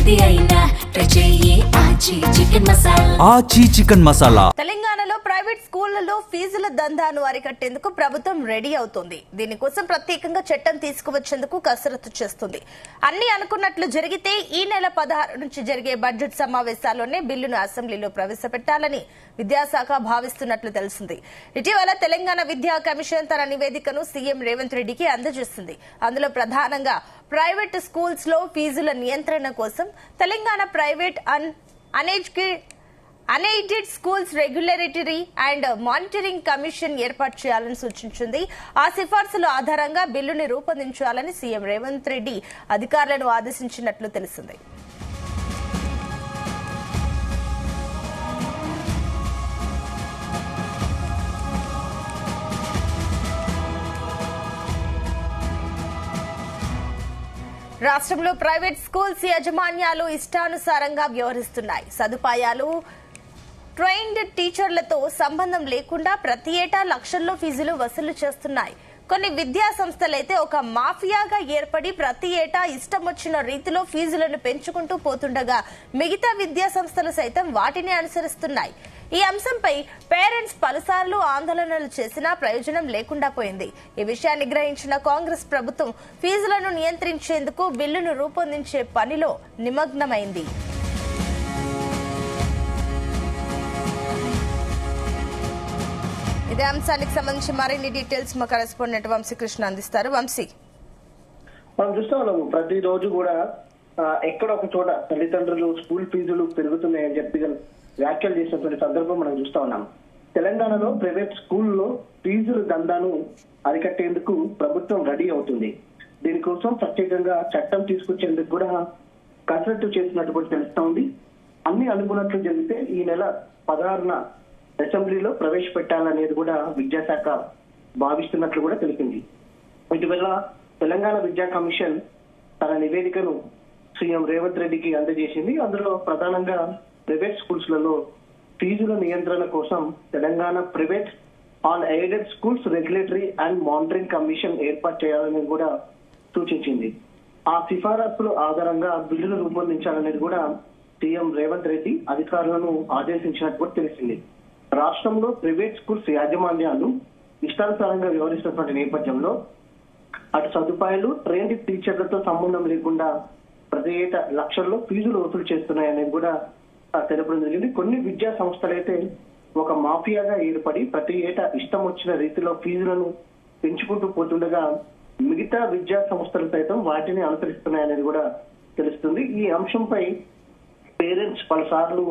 ఏది అయినా ట్రై చెయ్యి ఆచి చికెన్ మసాలా. ఆచి చికెన్ మసాలా. తెలంగాణలో ప్రైవేట్ స్కూళ్లలో ఫీజుల దందాను అరికట్టేందుకు ప్రభుత్వం రెడీ అవుతోంది. దీనికోసం ప్రత్యేకంగా చట్టం తీసుకువచ్చేందుకు కసరత్తు చేస్తుంది. అన్ని అనుకున్నట్లు జరిగితే ఈ నెల 16 నుంచి జరిగే బడ్జెట్ సమావేశాల్లోనే బిల్లును అసెంబ్లీలో ప్రవేశపెట్టాలని విద్యాశాఖ భావిస్తున్నట్లు తెలిసింది. ఇటీవల తెలంగాణ విద్యా కమిషన్ తన నివేదికను సీఎం రేవంత్ రెడ్డికి అందజేసింది. అందులో ప్రధానంగా ప్రైవేట్ స్కూల్స్ లో ఫీజుల నియంత్రణ కోసం Telangana private unaided schools regulatory and monitoring commission ఏర్పాటు చేయాలని సూచించింది. ఆ సిఫార్సుల ఆధారంగా బిల్లుని రూపొందించాలని సీఎం రేవంత్ రెడ్డి అధికారులను ఆదేశించినట్లు తెలిసింది. రాష్ట్రంలో ప్రైవేట్ స్కూల్స్ యాజమాన్యాలు ఇష్టానుసారంగా వ్యవహరిస్తున్నాయి. సదుపాయాలు ట్రైన్డ్ టీచర్లతో సంబంధం లేకుండా ప్రతి ఏటా లక్షల్లో ఫీజులు వసూలు చేస్తున్నాయి. కొన్ని విద్యా సంస్థలైతే ఒక మాఫియాగా ఏర్పడి ప్రతి ఏటా ఇష్టం వచ్చిన రీతిలో ఫీజులను పెంచుకుంటూ పోతుండగా మిగతా విద్యా సంస్థలు సైతం వాటిని అనుసరిస్తున్నాయి. ఈ అంశంపై పేరెంట్స్ పలుసార్లు ఆందోళనలు చేసినా ప్రయోజనం లేకుండా పోయింది. ఈ విషయాన్ని గ్రహించిన కాంగ్రెస్ ప్రభుత్వం ఫీజులను నియంత్రించేందుకు బిల్లును రూపొందించే పనిలో నిమగ్నమైంది. ఇదే అంశానికి సంబంధించి మరిన్ని డీటెయిల్స్ మా కరెస్పాండెంట్ వంశీకృష్ణ అందిస్తారు. వంశీ, మనం చూస్తా ఉన్నాము ప్రతిరోజు కూడా ఎక్కడ ఒక చోట తల్లిదండ్రులు స్కూల్ ఫీజులు పెరుగుతున్నాయని చెప్పి వ్యాఖ్యలు చేసినటువంటి సందర్భం మనం చూస్తా ఉన్నాం. తెలంగాణలో ప్రైవేట్ స్కూల్లో ఫీజుల దందాను అరికట్టేందుకు ప్రభుత్వం రెడీ అవుతుంది. దీనికోసం ప్రత్యేకంగా చట్టం తీసుకొచ్చేందుకు కూడా కసరత్తు చేసినట్టు కూడా తెలుస్తా ఉంది. అన్ని అనుకున్నట్లు జరిగితే ఈ నెల 16న అసెంబ్లీలో ప్రవేశపెట్టాలనేది కూడా విద్యాశాఖ భావిస్తున్నట్లు కూడా తెలిసింది. ఇటీవల తెలంగాణ విద్యా కమిషన్ తన నివేదికను సీఎం రేవంత్ రెడ్డికి అందజేసింది. అందులో ప్రధానంగా ప్రైవేట్ స్కూల్స్ లలో ఫీజుల నియంత్రణ కోసం Telangana private unaided schools regulatory and monitoring commission ఏర్పాటు చేయాలని కూడా సూచించింది. ఆ సిఫారసుల ఆధారంగా బిల్లును రూపొందించాలనేది కూడా సీఎం రేవంత్ రెడ్డి అధికారులను ఆదేశించినట్టు కూడా తెలిసింది. రాష్ట్రంలో ప్రైవేట్ స్కూల్స్ యాజమాన్యాలు ఇష్టానుసారంగా వ్యవహరిస్తున్నటువంటి నేపథ్యంలో అటు సదుపాయాలు ట్రైన్డ్ టీచర్లతో సంబంధం లేకుండా ప్రతి ఏటా లక్షల్లో ఫీజులు వసూలు చేస్తున్నాయనేది కూడా తెలపడం జరిగింది. కొన్ని విద్యా సంస్థలైతే ఒక మాఫియాగా ఏర్పడి ప్రతి ఏటా ఇష్టం వచ్చిన రీతిలో ఫీజులను పెంచుకుంటూ పోతుండగా మిగతా విద్యా సంస్థలు సైతం వాటిని అనుసరిస్తున్నాయనేది కూడా తెలుస్తుంది. ఈ అంశంపై పేరెంట్స్ పలుసార్లు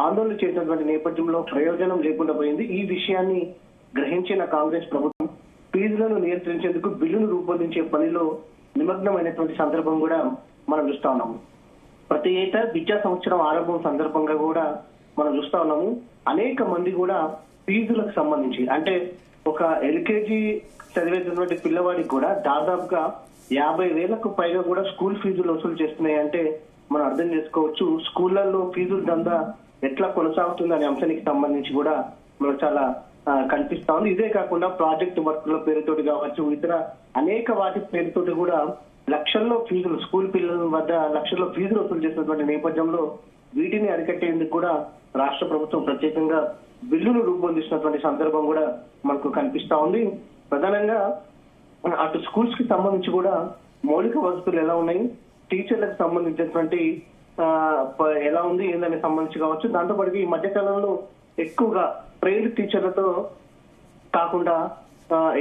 ఆందోళన చేసినటువంటి నేపథ్యంలో ప్రయోజనం లేకుండా పోయింది. ఈ విషయాన్ని గ్రహించిన కాంగ్రెస్ ప్రభుత్వం ఫీజులను నియంత్రించేందుకు బిల్లును రూపొందించే పనిలో నిమగ్నమైనటువంటి సందర్భం కూడా మనం చూస్తా ఉన్నాము. ప్రతి ఏటా విద్యా సంవత్సరం ఆరంభం సందర్భంగా కూడా మనం చూస్తా ఉన్నాము. అనేక మంది కూడా ఫీజులకు సంబంధించి అంటే ఒక ఎల్కేజీ చదివేటటువంటి పిల్లవాడికి కూడా దాదాపుగా 50,000కు పైగా కూడా స్కూల్ ఫీజులు వసూలు చేస్తున్నాయి. అంటే మనం అర్థం చేసుకోవచ్చు స్కూళ్లలో ఫీజుల దందా ఎట్లా కొనసాగుతుంది అనే అంశానికి సంబంధించి కూడా మనకు చాలా కనిపిస్తా ఉంది. ఇదే కాకుండా ప్రాజెక్ట్ వర్క్ల పేరుతోటి కావచ్చు, ఇతర అనేక వాటి పేరుతోటి కూడా లక్షల్లో ఫీజులు స్కూల్ పిల్లల వద్ద లక్షల్లో ఫీజులు వసూలు చేసినటువంటి నేపథ్యంలో వీటిని అరికట్టేందుకు కూడా రాష్ట్ర ప్రభుత్వం ప్రత్యేకంగా బిల్లును రూపొందిస్తున్నటువంటి సందర్భం కూడా మనకు కనిపిస్తా ఉంది. ప్రధానంగా అటు స్కూల్స్ కి సంబంధించి కూడా మౌలిక వసతులు ఎలా ఉన్నాయి, టీచర్లకు సంబంధించినటువంటి ఎలా ఉంది ఏందని సంబంధించి కావచ్చు. దాంతోపాటు ఈ మధ్య కాలంలో ఎక్కువగా ట్రైన్డ్ టీచర్లతో కాకుండా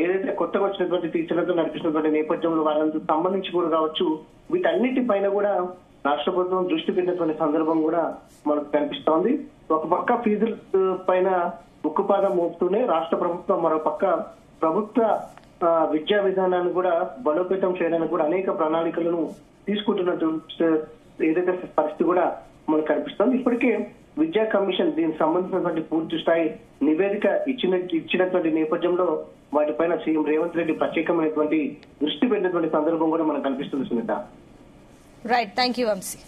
ఏదైతే కొత్తగా వచ్చినటువంటి టీచర్లతో నడిపిస్తున్నటువంటి నేపథ్యంలో వాళ్ళకి సంబంధించి కూడా కావచ్చు, వీటన్నిటిపైన కూడా రాష్ట్ర ప్రభుత్వం దృష్టి పెట్టినటువంటి సందర్భం కూడా మనకు కనిపిస్తోంది. ఒక పక్క ఫీజుల పైన ఉక్కుపాదం మోపుతూనే రాష్ట్ర ప్రభుత్వం మరో పక్క ప్రభుత్వ విద్యా విధానాన్ని కూడా బలోపేతం చేయడానికి కూడా అనేక ప్రణాళికలను తీసుకుంటున్నట్టు ఏదైతే పరిస్థితి కూడా మనకు కనిపిస్తుంది. ఇప్పటికే విద్యా కమిషన్ దీనికి సంబంధించినటువంటి పూర్తి స్థాయి నివేదిక ఇచ్చినటువంటి నేపథ్యంలో వాటిపైన సీఎం రేవంత్ రెడ్డి ప్రత్యేకమైనటువంటి దృష్టి పెట్టినటువంటి సందర్భం కూడా మనకు కనిపిస్తుంది. Sunitha, right, thank you Vamsi.